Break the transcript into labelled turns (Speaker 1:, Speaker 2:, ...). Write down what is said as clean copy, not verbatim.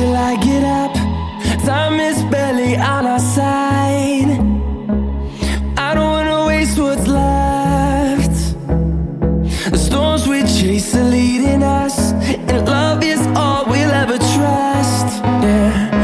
Speaker 1: till I get up. Time is barely on our side. I don't wanna waste what's left. The storms we chase are leading us, and love is all we'll ever trust. Yeah.